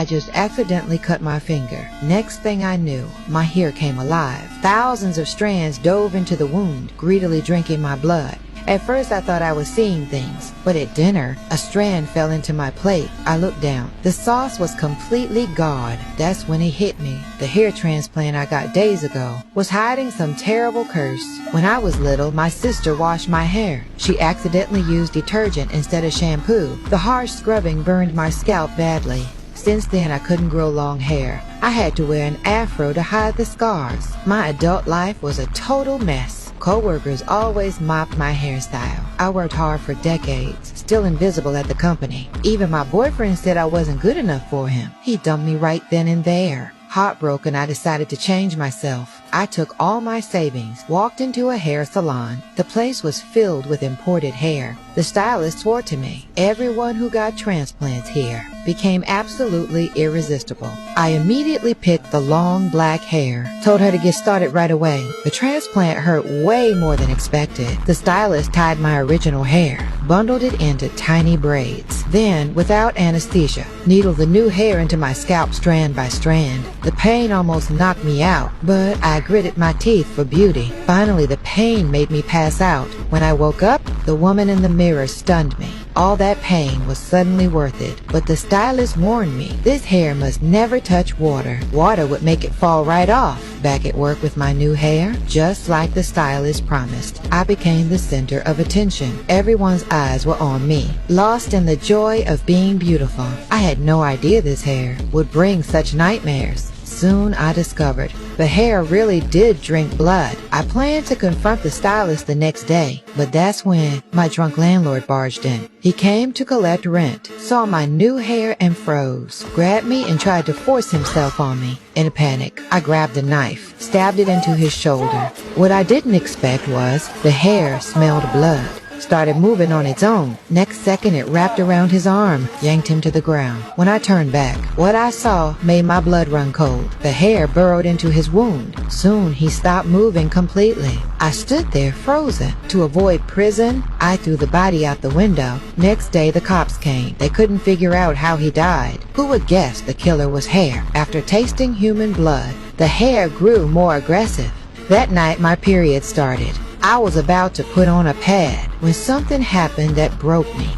I just accidentally cut my finger. Next thing I knew, my hair came alive. Thousands of strands dove into the wound, greedily drinking my blood. At first I thought I was seeing things, but at dinner, a strand fell into my plate. I looked down. The sauce was completely gone. That's when it hit me. The hair transplant I got days ago was hiding some terrible curse. When I was little, my sister washed my hair. She accidentally used detergent instead of shampoo. The harsh scrubbing burned my scalp badly. Since then, I couldn't grow long hair. I had to wear an afro to hide the scars. My adult life was a total mess. Co-workers always mocked my hairstyle. I worked hard for decades, still invisible at the company. Even my boyfriend said I wasn't good enough for him. He dumped me right then and there. Heartbroken, I decided to change myself. I took all my savings, walked into a hair salon. The place was filled with imported hair. The stylist swore to me, everyone who got transplants here became absolutely irresistible. I immediately picked the long black hair, told her to get started right away. The transplant hurt way more than expected. The stylist tied my original hair, bundled it into tiny braids. Then, without anesthesia, needled the new hair into my scalp strand by strand. The pain almost knocked me out, but I gritted my teeth for beauty. Finally, the pain made me pass out. When I woke up, the woman in the mirror stunned me. All that pain was suddenly worth it, but the stylist warned me, this hair must never touch water. Water would make it fall right off. Back at work with my new hair, just like the stylist promised, I became the center of attention. Everyone's eyes were on me, lost in the joy of being beautiful. I had no idea this hair would bring such nightmares. Soon I discovered the hair really did drink blood. I planned to confront the stylist the next day, but that's when my drunk landlord barged in. He came to collect rent, saw my new hair and froze, grabbed me and tried to force himself on me. In a panic, I grabbed a knife, stabbed it into his shoulder. What I didn't expect was the hair smelled blood. Started moving on its own. Next second, it wrapped around his arm, yanked him to the ground. When I turned back, what I saw made my blood run cold. The hair burrowed into his wound. Soon, he stopped moving completely. I stood there frozen. To avoid prison, I threw the body out the window. Next day, the cops came. They couldn't figure out how he died. Who would guess the killer was hair? After tasting human blood, the hair grew more aggressive. That night, my period started. I was about to put on a pad when something happened that broke me.